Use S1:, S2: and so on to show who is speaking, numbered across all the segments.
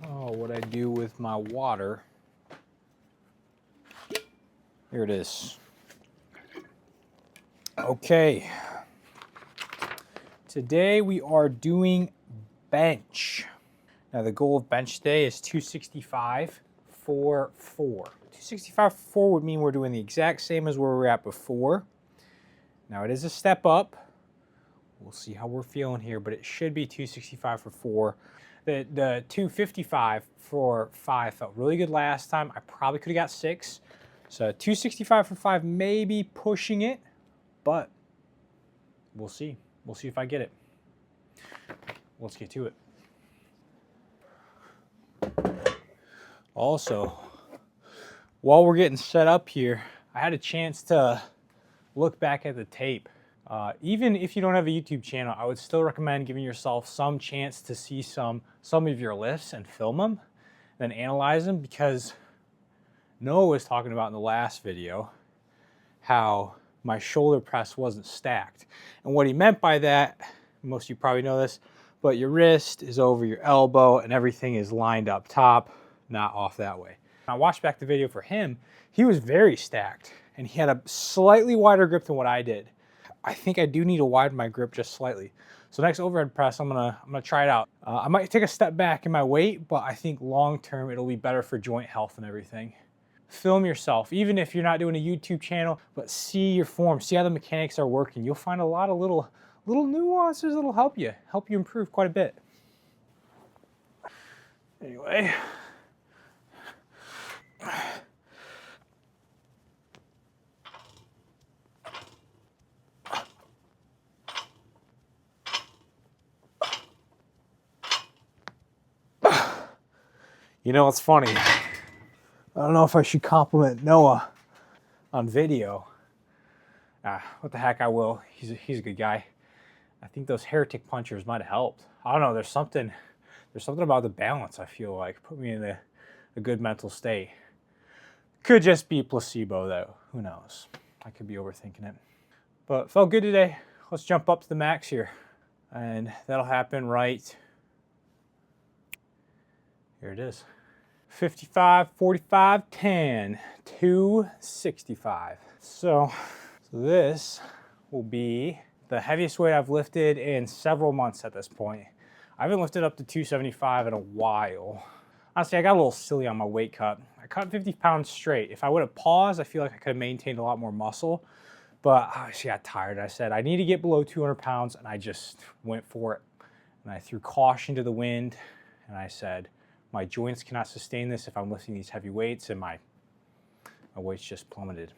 S1: Oh, what I do with my water. Here it is. Okay. Today we are doing bench. Now the goal of bench today is 265 for 4. 265 for 4 would mean we're doing the exact same as where we were at before. Now it is a step up. We'll see how we're feeling here, but it should be 265 for 4. The 255 for 5 felt really good last time. I probably could have got 6. So 265 for 5 may be pushing it, but we'll see. We'll see if I get it. Let's get to it. Also, while we're getting set up here, I had a chance to look back at the tape. Even if you don't have a YouTube channel, I would still recommend giving yourself some chance to see some of your lifts and film them, then analyze them, because Noah was talking about in the last video how my shoulder press wasn't stacked. And what he meant by that, most of you probably know this, but your wrist is over your elbow and everything is lined up top, not off that way. I watched back the video for him. He was very stacked and he had a slightly wider grip than what I did. I think I do need to widen my grip just slightly. So next overhead press, I'm gonna try it out. I might take a step back in my weight, but I think long term it'll be better for joint health and everything. Film yourself, even if you're not doing a YouTube channel, but see your form, see how the mechanics are working. You'll find a lot of little nuances that'll help you improve quite a bit. Anyway. You know, it's funny. I don't know if I should compliment Noah on video. What the heck, I will. He's a good guy. I think those heretic punchers might have helped. I don't know, there's something about the balance, I feel like. Put me in a good mental state. Could just be placebo though, who knows? I could be overthinking it. But felt good today. Let's jump up to the max here. And that'll happen right. Here it is. 55, 45, 10, 265. So this will be the heaviest weight I've lifted in several months at this point. I haven't lifted up to 275 in a while. Honestly, I got a little silly on my weight cut. I cut 50 pounds straight. If I would have paused, I feel like I could have maintained a lot more muscle, but I just got tired. I said, I need to get below 200 pounds, and I just went for it. And I threw caution to the wind, and I said, my joints cannot sustain this if I'm lifting these heavy weights, and my weight's just plummeted.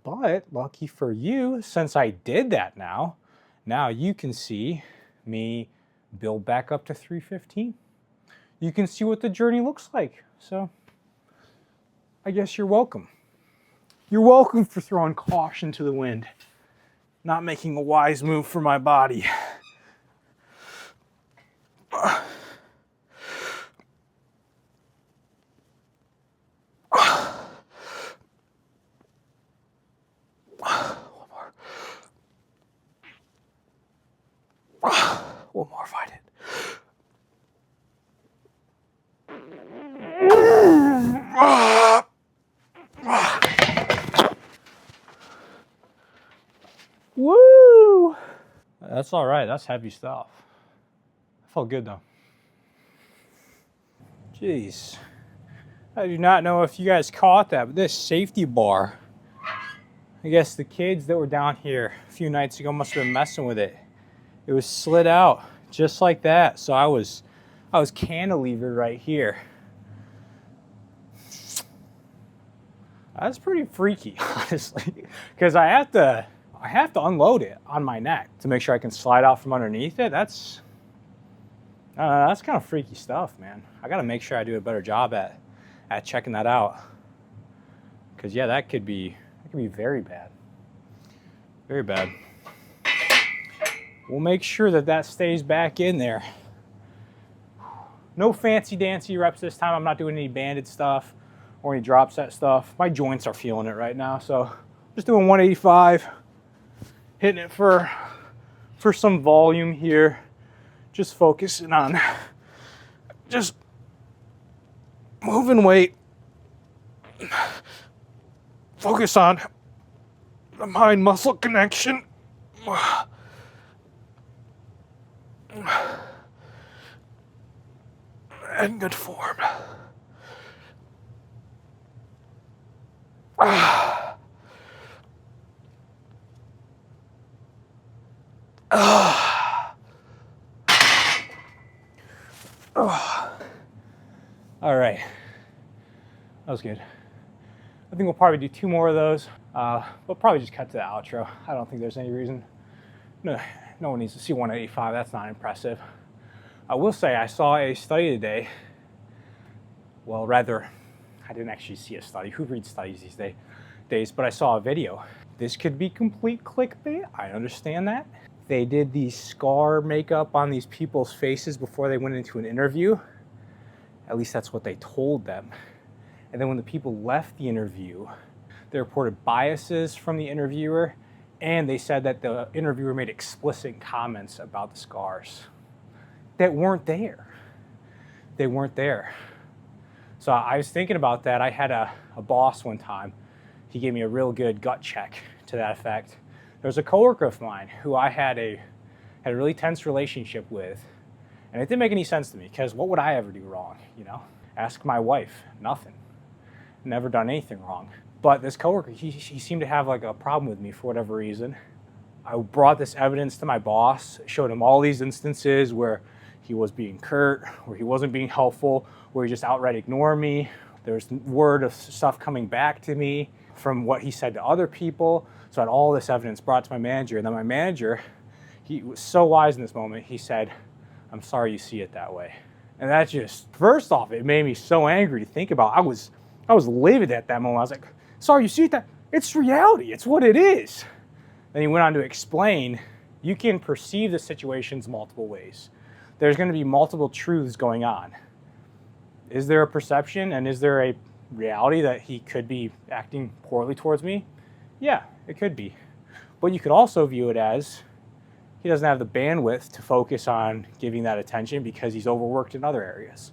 S1: But lucky for you, since I did that now you can see me build back up to 315. You can see what the journey looks like. So I guess you're welcome. You're welcome for throwing caution to the wind, not making a wise move for my body. One more if I did. Woo! That's all right. That's heavy stuff. Felt good though. Jeez. I do not know if you guys caught that, but this safety bar, I guess the kids that were down here a few nights ago must have been messing with it. It was slid out just like that. So I was cantilevered right here. That's pretty freaky, honestly, because I have to unload it on my neck to make sure I can slide out from underneath it. That's kind of freaky stuff, man. I got to make sure I do a better job at checking that out, because yeah, that could be very bad, very bad. We'll make sure that stays back in there. No fancy dancy reps this time. I'm not doing any banded stuff or any drop set stuff. My joints are feeling it right now, so just doing 185, hitting it for some volume here, just focusing on just moving weight. Focus on the mind-muscle connection. And good form. All right, that was good. I think we'll probably do 2 more of those. We'll probably just cut to the outro. I don't think there's any reason. No one needs to see 185. That's not impressive. I will say I saw a study today. Well, rather, I didn't actually see a study. Who reads studies these days? But I saw a video. This could be complete clickbait. I understand that. They did the scar makeup on these people's faces before they went into an interview. At least that's what they told them. And then when the people left the interview, they reported biases from the interviewer, and they said that the interviewer made explicit comments about the scars that weren't there. They weren't there. So I was thinking about that. I had a boss one time. He gave me a real good gut check to that effect. There was a coworker of mine who I had a really tense relationship with, and it didn't make any sense to me because what would I ever do wrong, you know? Ask my wife, nothing. Never done anything wrong. But this coworker, he seemed to have like a problem with me for whatever reason. I brought this evidence to my boss, showed him all these instances where he was being curt, where he wasn't being helpful, where he just outright ignored me. There's word of stuff coming back to me from what he said to other people. So I had all this evidence brought to my manager, and then my manager, he was so wise in this moment, he said, "I'm sorry you see it that way." And that just, first off, it made me so angry to think about. I was livid at that moment. I was like, "Sorry you see it that, it's reality, it's what it is." Then he went on to explain, you can perceive the situations multiple ways. There's going to be multiple truths going on. Is there a perception and is there a reality that he could be acting poorly towards me? Yeah, it could be. But you could also view it as he doesn't have the bandwidth to focus on giving that attention because he's overworked in other areas.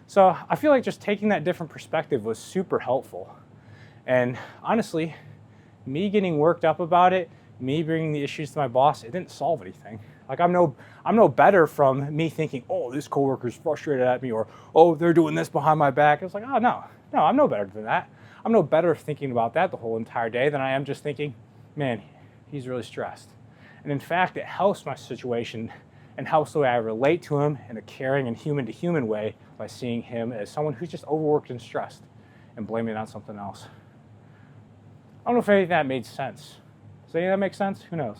S1: So I feel like just taking that different perspective was super helpful. And honestly, me getting worked up about it, me bringing the issues to my boss, it didn't solve anything. Like I'm no better from me thinking, oh, this coworker's frustrated at me, or oh, they're doing this behind my back. It's like, oh no, I'm no better than that. I'm no better thinking about that the whole entire day than I am just thinking, man, he's really stressed. And in fact, it helps my situation and helps the way I relate to him in a caring and human to human way by seeing him as someone who's just overworked and stressed and blaming it on something else. I don't know if any of that made sense. Does any of that make sense? Who knows?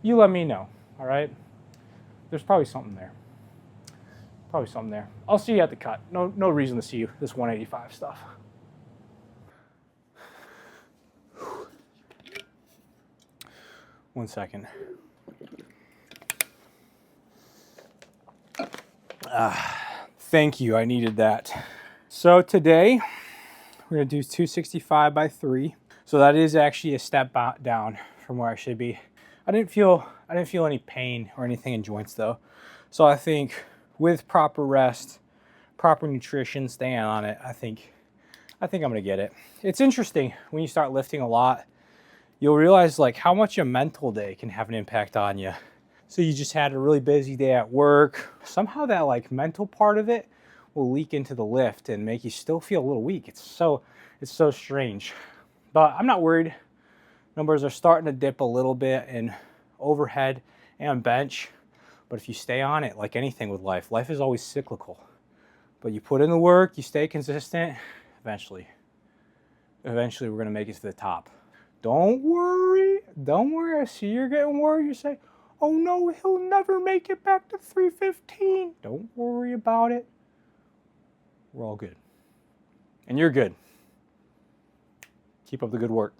S1: You let me know, all right? There's probably something there. I'll see you at the cut. No reason to see you, this 185 stuff. One second. Thank you, I needed that. So today, we're gonna do 265 by 3. So that is actually a step down from where I should be. I didn't feel any pain or anything in joints though. So I think with proper rest, proper nutrition, staying on it, I think I'm gonna get it. It's interesting when you start lifting a lot, you'll realize like how much a mental day can have an impact on you. So you just had a really busy day at work. Somehow that like mental part of it will leak into the lift and make you still feel a little weak. It's so strange. But I'm not worried. Numbers are starting to dip a little bit in overhead and bench. But if you stay on it, like anything with life is always cyclical. But you put in the work, you stay consistent, eventually we're gonna make it to the top. Don't worry. I see you're getting worried. You say, oh no, he'll never make it back to 315. Don't worry about it. We're all good. And you're good. Keep up the good work.